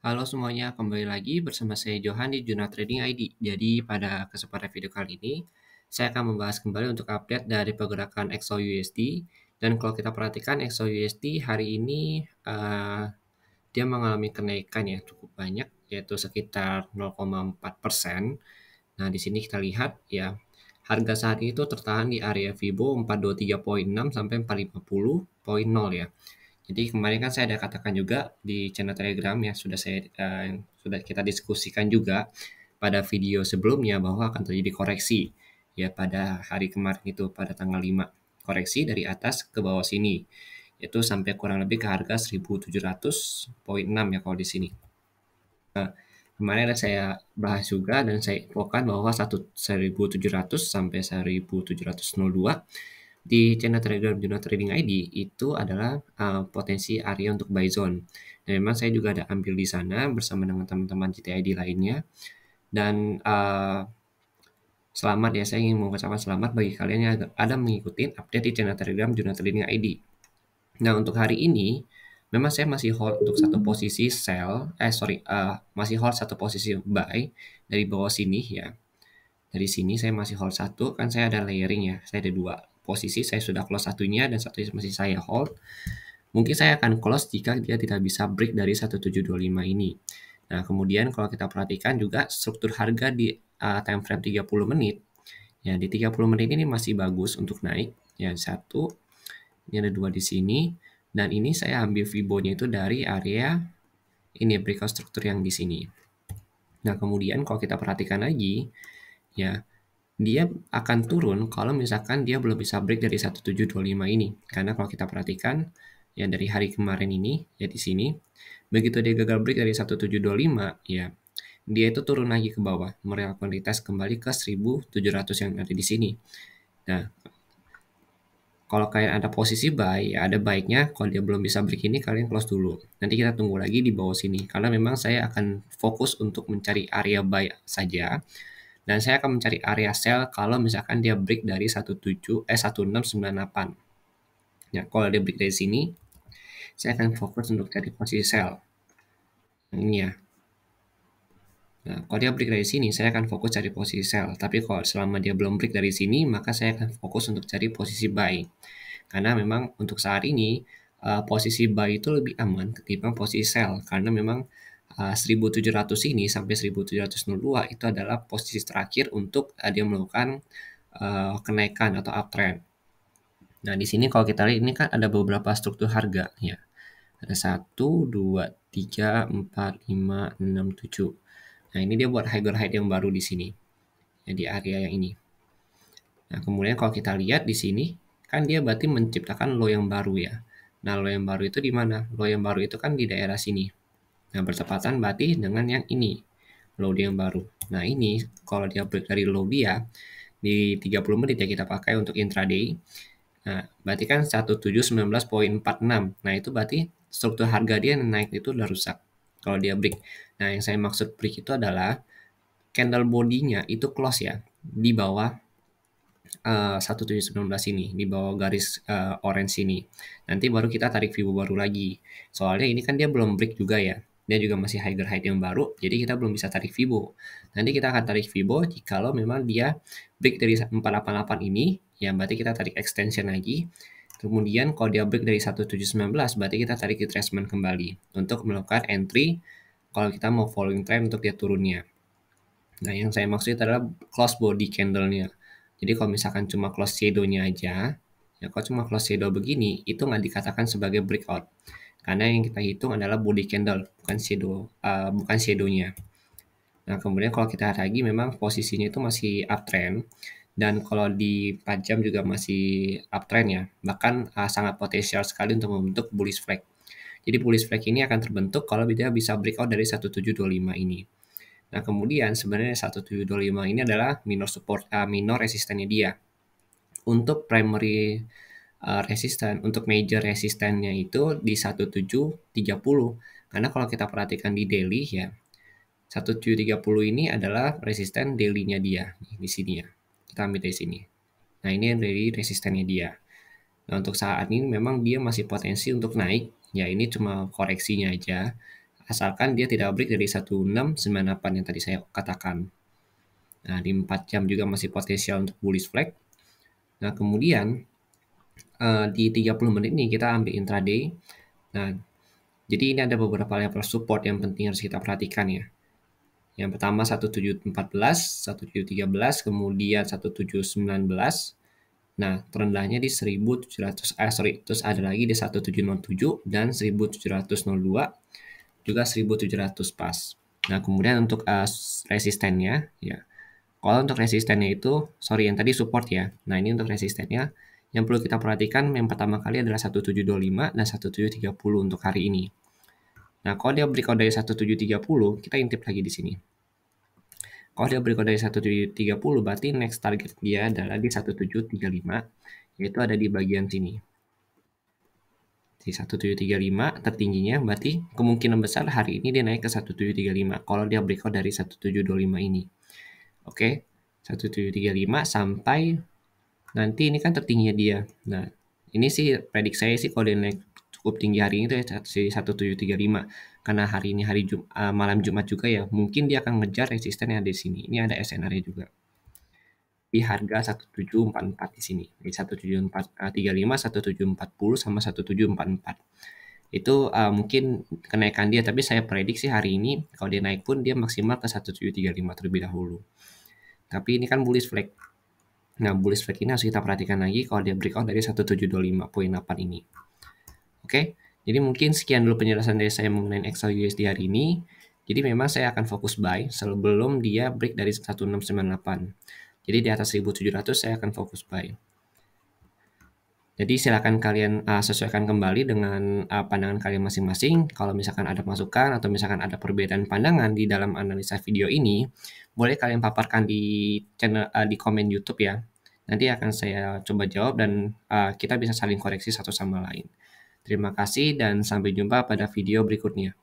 Halo semuanya, kembali lagi bersama saya Johan di Jurnal Trading ID. Jadi pada kesempatan video kali ini, saya akan membahas kembali untuk update dari pergerakan XAUUSD. Dan kalau kita perhatikan XAUUSD hari ini dia mengalami kenaikan ya cukup banyak, yaitu sekitar 0,4%. Nah di sini kita lihat ya harga saat ini itu tertahan di area Fibo 423.6 sampai 450.0 ya. Jadi kemarin kan saya ada katakan juga di channel Telegram ya sudah kita diskusikan juga pada video sebelumnya bahwa akan terjadi koreksi ya pada hari kemarin itu pada tanggal 5 koreksi dari atas ke bawah sini itu sampai kurang lebih ke harga 1700.6 ya kalau di sini. Nah, kemarin ada saya bahas juga dan saya infokan bahwa 1700 sampai 1702 di channel Telegram Jurnal Trading ID itu adalah potensi area untuk buy zone. Dan memang saya juga ada ambil di sana bersama dengan teman-teman GTID lainnya. Dan selamat ya, saya ingin mengucapkan selamat bagi kalian yang ada mengikuti update di channel Telegram Jurnal Trading ID. Nah untuk hari ini memang saya masih hold untuk satu posisi masih hold satu posisi buy dari bawah sini ya. Dari sini saya masih hold satu, kan saya ada layering ya, saya ada dua posisi, saya sudah close satunya dan satunya masih saya hold. Mungkin saya akan close jika dia tidak bisa break dari 1725 ini. Nah kemudian kalau kita perhatikan juga struktur harga di time frame 30 menit, ya di 30 menit ini masih bagus untuk naik, ya satu, ini ada dua di sini, dan ini saya ambil Fibo-nya itu dari area ini breakout struktur yang di sini. Nah kemudian kalau kita perhatikan lagi, ya dia akan turun kalau misalkan dia belum bisa break dari 1725 ini. Karena kalau kita perhatikan ya dari hari kemarin ini ya di sini begitu dia gagal break dari 1725 ya dia itu turun lagi ke bawah melakukan retest kembali ke 1700 yang ada di sini. Nah, kalau kalian ada posisi buy, ya ada baiknya kalau dia belum bisa break ini kalian close dulu. Nanti kita tunggu lagi di bawah sini karena memang saya akan fokus untuk mencari area buy saja. Dan saya akan mencari area sell kalau misalkan dia break dari 1698. Ya, kalau dia break dari sini, saya akan fokus untuk cari posisi sell. Ini ya. Nah, kalau dia break dari sini, saya akan fokus cari posisi sell. Tapi kalau selama dia belum break dari sini, maka saya akan fokus untuk cari posisi buy. Karena memang untuk saat ini, posisi buy itu lebih aman ketimbang posisi sell. Karena memang 1700 ini sampai 1702 itu adalah posisi terakhir untuk dia melakukan kenaikan atau uptrend. Nah, di sini kalau kita lihat ini kan ada beberapa struktur harga ya. Ada 1, 2, 3, 4, 5, 6, 7. Nah, ini dia buat higher high yang baru di sini. Ya, di area yang ini. Nah, kemudian kalau kita lihat di sini kan dia berarti menciptakan low yang baru ya. Nah, low yang baru itu di mana? Low yang baru itu kan di daerah sini. Nah, bertepatan berarti dengan yang ini. Low dia yang baru. Nah, ini kalau dia break dari low dia di 30 menit ya kita pakai untuk intraday. Nah, berarti kan 1719.46. Nah, itu berarti struktur harga dia yang naik itu udah rusak kalau dia break. Nah, yang saya maksud break itu adalah candle body-nya itu close ya di bawah 1719 ini, di bawah garis orange ini. Nanti baru kita tarik Fibo baru lagi. Soalnya ini kan dia belum break juga ya. Dia juga masih higher high yang baru, jadi kita belum bisa tarik Fibo. Nanti kita akan tarik Fibo jikalau memang dia break dari 488 ini, ya berarti kita tarik extension lagi. Kemudian kalau dia break dari 1719, berarti kita tarik retracement kembali untuk melakukan entry kalau kita mau following trend untuk dia turunnya. Nah, yang saya maksud adalah close body candle-nya. Jadi kalau misalkan cuma close shadow-nya aja, ya kalau cuma close shadow begini, itu nggak dikatakan sebagai breakout. Karena yang kita hitung adalah body candle, bukan shadow-nya. Nah, kemudian kalau kita lihat lagi memang posisinya itu masih uptrend. Dan kalau di 4 jam juga masih uptrend ya. Bahkan sangat potensial sekali untuk membentuk bullish flag. Jadi bullish flag ini akan terbentuk kalau dia bisa breakout dari 1725 ini. Nah, kemudian sebenarnya 1725 ini adalah minor resistannya dia. Untuk primary resistance, untuk major resistannya itu di 1730. Karena kalau kita perhatikan di daily ya, 1730 ini adalah resisten daily-nya dia di sini ya. Kita ambil dari sini. Nah, ini dari resistennya dia. Nah, untuk saat ini memang dia masih potensi untuk naik. Ya, ini cuma koreksinya aja. asalkan dia tidak break dari 1698 yang tadi saya katakan. Nah, di 4 jam juga masih potensial untuk bullish flag. Nah, kemudian di 30 menit ini kita ambil intraday. Nah, jadi ini ada beberapa level support yang penting harus kita perhatikan ya. Yang pertama 1714, 1713, kemudian 1719. Nah, terendahnya di 1700, terus ada lagi di 1707 dan 1702, juga 1700 pas. Nah, kemudian untuk resistennya ya. Kalau untuk resistennya itu, yang tadi support ya. Nah, ini untuk resistennya yang perlu kita perhatikan yang pertama kali adalah 1725 dan 1730 untuk hari ini. Nah, kalau dia breakout dari 1730, kita intip lagi di sini. Kalau dia breakout dari 1730, berarti next target dia adalah di 1735, yaitu ada di bagian sini. Di 1735 tertingginya, berarti kemungkinan besar hari ini dia naik ke 1735 kalau dia breakout dari 1725 ini. Oke, 1735 sampai nanti ini kan tertingginya dia. Nah, ini sih prediksi saya sih kalau dia naik cukup tinggi hari ini itu ya 1735. Karena hari ini malam Jumat juga ya, mungkin dia akan ngejar resisten yang ada di sini. Ini ada SNR-nya juga. Di harga 1744 di sini. Di 1735, 1740 sama 1744. Itu mungkin kenaikan dia, tapi saya prediksi hari ini kalau dia naik pun dia maksimal ke 1735 terlebih dahulu. Tapi ini kan bullish flag. Nah, bullish flag ini harus kita perhatikan lagi kalau dia breakout dari 1725.8 ini. Oke, jadi mungkin sekian dulu penjelasan dari saya mengenai XAUUSD hari ini. Jadi memang saya akan fokus buy sebelum dia break dari 1698. Jadi di atas 1700 saya akan fokus buy. Jadi silakan kalian sesuaikan kembali dengan pandangan kalian masing-masing. Kalau misalkan ada masukan atau misalkan ada perbedaan pandangan di dalam analisa video ini, boleh kalian paparkan di channel di komen YouTube ya. Nanti akan saya coba jawab dan kita bisa saling koreksi satu sama lain. Terima kasih dan sampai jumpa pada video berikutnya.